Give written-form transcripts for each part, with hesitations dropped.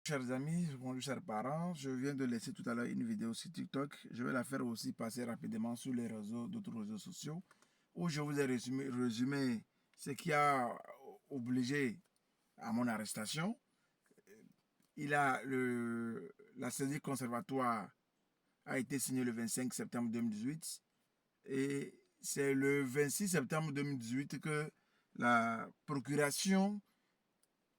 Chers amis, bonjour chers parents, je viens de laisser tout à l'heure une vidéo sur TikTok. Je vais la faire aussi passer rapidement sur les réseaux, d'autres réseaux sociaux, où je vous ai résumé ce qui a obligé à mon arrestation. La saisie conservatoire a été signée le 25 septembre 2018 et c'est le 26 septembre 2018 que la procuration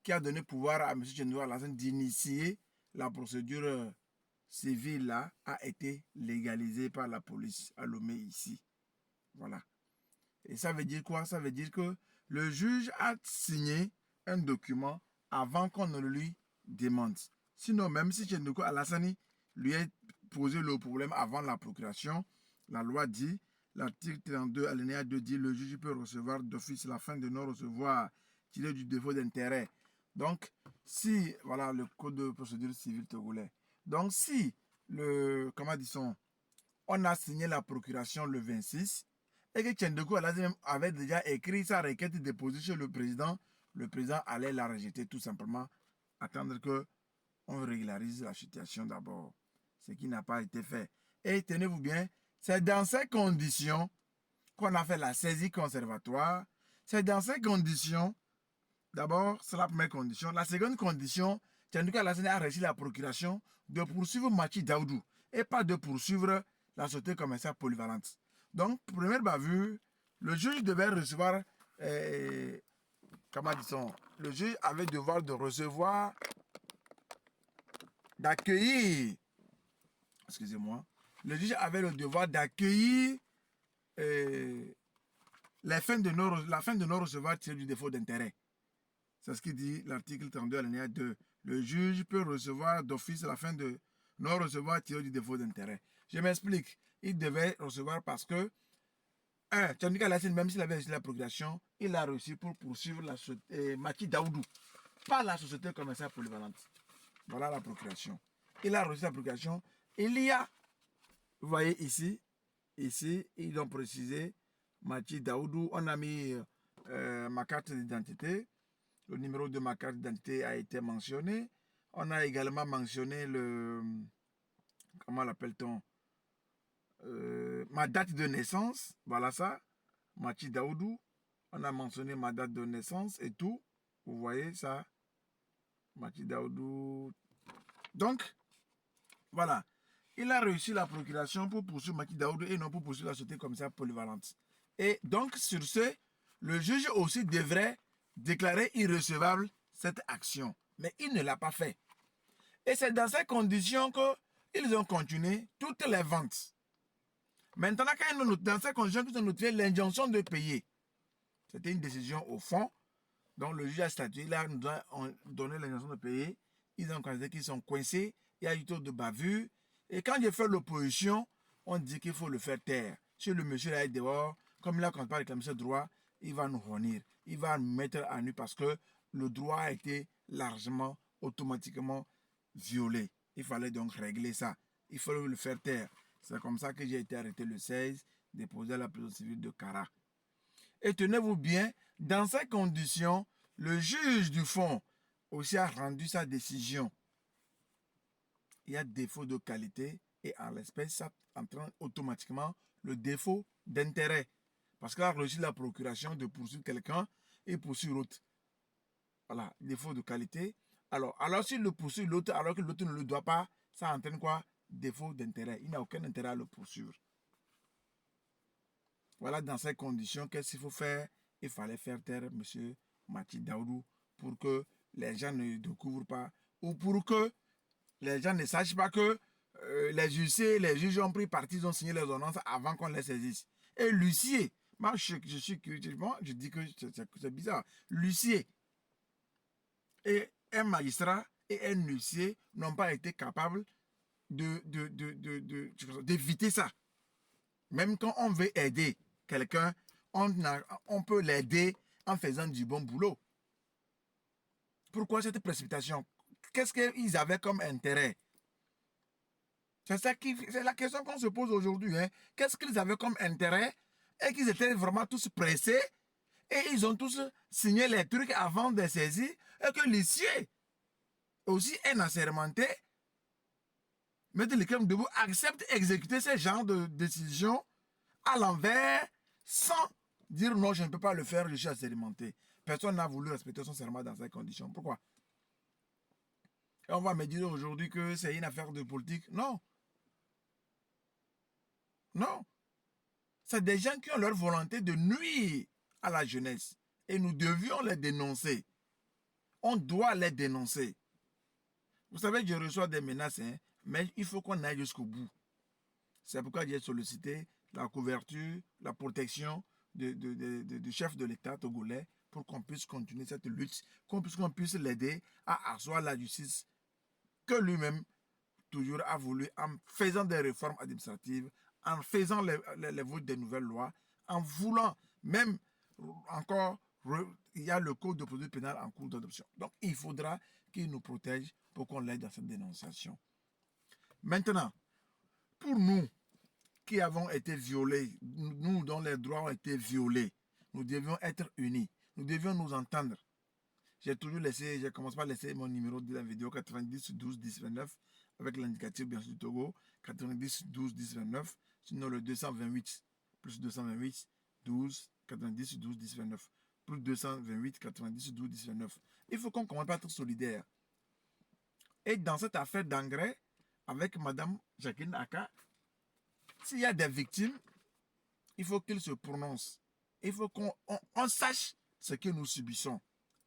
qui a donné pouvoir à M. Tchendou Alassane d'initier la procédure civile là, a été légalisée par la police à Lomé ici. Voilà. Et ça veut dire quoi? Ça veut dire que le juge a signé un document avant qu'on ne lui demande. Sinon, même si Tchendou Alassane lui a posé le problème avant la procuration, la loi dit, l'article 32 alinéa 2 dit, le juge peut recevoir d'office la fin de non-recevoir tiré du défaut d'intérêt. Donc, si, voilà le code de procédure civile togolais. Donc, si comment dit-on, on a signé la procuration le 26 et que Tchendou Alassane avait déjà écrit sa requête déposée chez le président allait la rejeter tout simplement, attendre que on régularise la situation d'abord, ce qui n'a pas été fait. Et tenez-vous bien, c'est dans ces conditions qu'on a fait la saisie conservatoire. C'est dans ces conditions, d'abord, c'est la première condition. La seconde condition, Tchendou Alassane a reçu la procuration de poursuivre Machi Daoudou et pas de poursuivre la société commerciale polyvalente. Donc, première bavure, le juge devait recevoir, comment dit-on, le juge avait devoir de recevoir, d'accueillir, excusez-moi, le juge avait le devoir d'accueillir la fin de non-recevoir tirée du défaut d'intérêt. C'est ce qui dit l'article 32 alinéa 2. Le juge peut recevoir d'office la fin de non-recevoir tirée du défaut d'intérêt. Je m'explique. Il devait recevoir parce que, Tchendou Alassane, même s'il avait reçu la procuration, il a reçu pour poursuivre la société Machi Daoudou, pas la société commerciale polyvalente. Voilà la procuration. Il a reçu la procuration. Il y a, vous voyez ici, ils ont précisé Machi Daoudou. On a mis ma carte d'identité. Le numéro de ma carte d'identité a été mentionné. On a également mentionné comment l'appelle-t-on, ma date de naissance. Voilà ça. Machi Daoudou. On a mentionné ma date de naissance et tout. Vous voyez ça. Machi Daoudou. Donc, voilà. Il a réussi la procuration pour poursuivre Machi Daoudou et non pour poursuivre la société commerciale polyvalente. Et donc, sur ce, le juge aussi devrait déclarer irrecevable cette action. Mais il ne l'a pas fait. Et c'est dans ces conditions qu'ils ont continué toutes les ventes. Maintenant, dans ces conditions qu'ils ont notifié l'injonction de payer. C'était une décision au fond. Donc le juge a statué, là, nous a donné l'injonction de payer. Ils ont considéré qu'ils sont coincés. Il y a eu trop de bavure. Et quand j'ai fait l'opposition, on dit qu'il faut le faire taire. Si le monsieur là est dehors, comme il a pas réclamé ce droit, il va nous honir. Il va nous mettre à nu parce que le droit a été largement, automatiquement violé. Il fallait donc régler ça. Il fallait le faire taire. C'est comme ça que j'ai été arrêté le 16, déposé à la prison civile de Kara. Et tenez-vous bien, dans ces conditions, le juge du fond aussi a rendu sa décision. Il y a défaut de qualité et en l'espèce, ça entraîne automatiquement le défaut d'intérêt. Parce qu'il a reçu la procuration de poursuivre quelqu'un et poursuivre l'autre. Voilà, défaut de qualité. Alors s'il le poursuit l'autre alors que l'autre ne le doit pas, ça entraîne quoi? Défaut d'intérêt. Il n'a aucun intérêt à le poursuivre. Voilà, dans ces conditions, qu'est-ce qu'il faut faire? Il fallait faire taire M. Machi Daoudou pour que les gens ne découvrent pas ou pour que les gens ne sachent pas que les juges ont pris parti, ils ont signé les ordonnances avant qu'on les saisisse. Et l'huissier, moi je suis curieux, je dis que c'est bizarre. L'huissier et un magistrat et un huissier n'ont pas été capables d'éviter ça. Même quand on veut aider quelqu'un, on peut l'aider en faisant du bon boulot. Pourquoi cette précipitation? Qu'est-ce qu'ils avaient comme intérêt? C'est la question qu'on se pose aujourd'hui. Hein. Qu'est-ce qu'ils avaient comme intérêt? Et qu'ils étaient vraiment tous pressés. Et ils ont tous signé les trucs avant de saisir. Et que l'huissier aussi un assermenté, Maître Likhem Debout accepte d'exécuter ce genre de décision à l'envers sans dire non, je ne peux pas le faire, je suis assermenté. Personne n'a voulu respecter son serment dans ces conditions. Pourquoi? Et on va me dire aujourd'hui que c'est une affaire de politique. Non. Non. C'est des gens qui ont leur volonté de nuire à la jeunesse. Et nous devions les dénoncer. On doit les dénoncer. Vous savez, je reçois des menaces, hein, mais il faut qu'on aille jusqu'au bout. C'est pourquoi j'ai sollicité la couverture, la protection du chef de l'État togolais pour qu'on puisse continuer cette lutte, qu'on puisse l'aider à asseoir la justice que lui-même toujours a voulu en faisant des réformes administratives, en faisant les votes des nouvelles lois, en voulant même encore, il y a le code de procédure pénale en cours d'adoption. Donc il faudra qu'il nous protège pour qu'on l'aide dans cette dénonciation. Maintenant, pour nous qui avons été violés, nous dont les droits ont été violés, nous devions être unis, nous devions nous entendre. J'ai toujours laissé, j'ai commencé par laisser mon numéro de la vidéo 90 12 10 29 avec l'indicatif bien sûr du Togo 90 12 10 29, sinon le 228 plus 228 12 90 12 10 29 plus 228 90 12 10 29. Il faut qu'on commence par être solidaire. Et dans cette affaire d'engrais, avec Madame Jacqueline Aka, s'il y a des victimes, il faut qu'ils se prononcent. Il faut qu'on sache ce que nous subissons.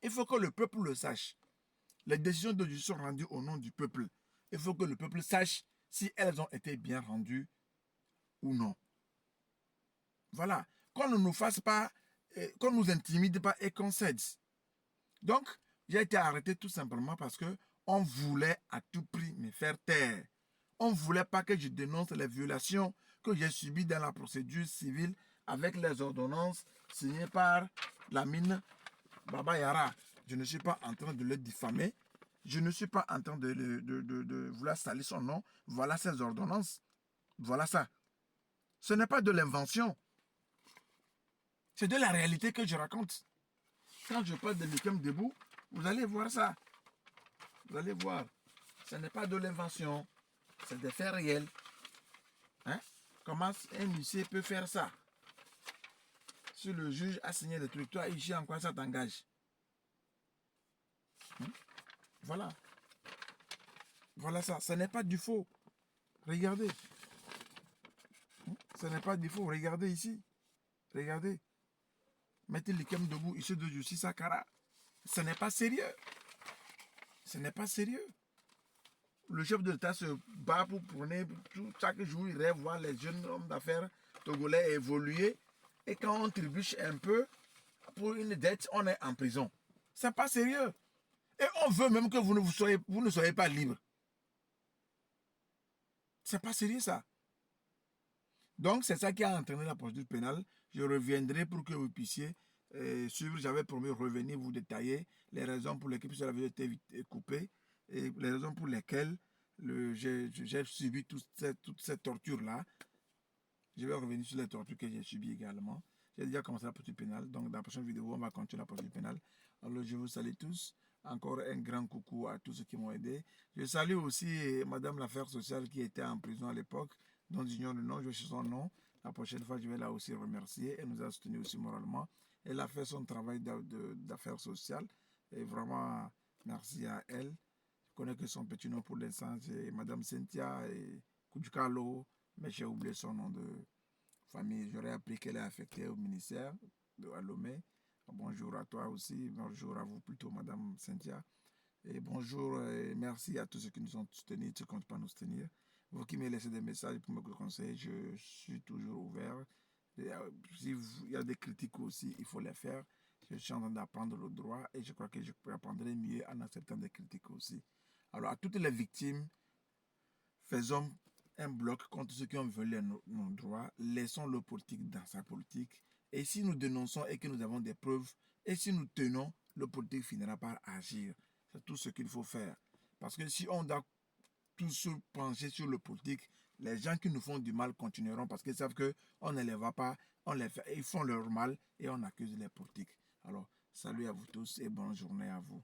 Il faut que le peuple le sache. Les décisions de justice sont rendues au nom du peuple. Il faut que le peuple sache si elles ont été bien rendues ou non. Voilà. Qu'on ne nous fasse pas, qu'on ne nous intimide pas et qu'on cède. Donc, j'ai été arrêté tout simplement parce que on voulait à tout prix me faire taire. On ne voulait pas que je dénonce les violations que j'ai subies dans la procédure civile avec les ordonnances signées par la mine Baba Yara. Je ne suis pas en train de le diffamer. Je ne suis pas en train de vouloir salir son nom. Voilà ses ordonnances. Voilà ça. Ce n'est pas de l'invention. C'est de la réalité que je raconte. Quand je parle de Likhem Debout, vous allez voir ça. Vous allez voir. Ce n'est pas de l'invention. C'est des faits réels. Hein? Comment un huissier peut faire ça? Si le juge a signé le truc, toi, ici, en quoi ça t'engage? Voilà. Voilà ça. Ce n'est pas du faux. Regardez. Ce n'est pas du faux. Regardez ici. Regardez. Mettez Likhem Debout, ici de justice à Kara. Ce n'est pas sérieux. Ce n'est pas sérieux. Le chef de l'État se bat pour prôner. Chaque jour, il rêve voir les jeunes hommes d'affaires togolais évoluer. Et quand on trébuche un peu pour une dette, on est en prison. Ce n'est pas sérieux. Et on veut même que vous ne soyez pas libre. C'est pas sérieux ça. Donc c'est ça qui a entraîné la procédure pénale. Je reviendrai pour que vous puissiez suivre. J'avais promis revenir vous détailler les raisons pour lesquelles la vidéo a été coupée et les raisons pour lesquelles j'ai subi toutes ces tortures-là. Je vais revenir sur les tortures que j'ai subies également. J'ai déjà commencé la procédure pénale. Donc dans la prochaine vidéo, on va continuer la procédure pénale. Alors je vous salue tous. Encore un grand coucou à tous ceux qui m'ont aidé. Je salue aussi Madame l'affaire sociale qui était en prison à l'époque, dont j'ignore le nom, je sais son nom. La prochaine fois, je vais la aussi remercier. Elle nous a soutenus aussi moralement. Elle a fait son travail d'affaires sociales. Et vraiment, merci à elle. Je connais que son petit nom pour l'instant, c'est Madame Cynthia et Koudjukalo, mais j'ai oublié son nom de famille. J'aurais appris qu'elle est affectée au ministère de Lomé. Bonjour à toi aussi, bonjour à vous plutôt, Madame Cynthia. Et bonjour et merci à tous ceux qui nous ont soutenus, ceux qui ne comptent pas nous soutenir. Vous qui me laissez des messages pour me conseiller, je suis toujours ouvert. S'il y a des critiques aussi, il faut les faire. Je suis en train d'apprendre le droit et je crois que je apprendrai mieux en acceptant des critiques aussi. Alors à toutes les victimes, faisons un bloc contre ceux qui ont violé nos droits. Laissons le politique dans sa politique. Et si nous dénonçons et que nous avons des preuves, et si nous tenons, le politique finira par agir. C'est tout ce qu'il faut faire. Parce que si on doit tous se pencher sur le politique, les gens qui nous font du mal continueront parce qu'ils savent qu'on ne les va pas, ils font leur mal et on accuse les politiques. Alors, salut à vous tous et bonne journée à vous.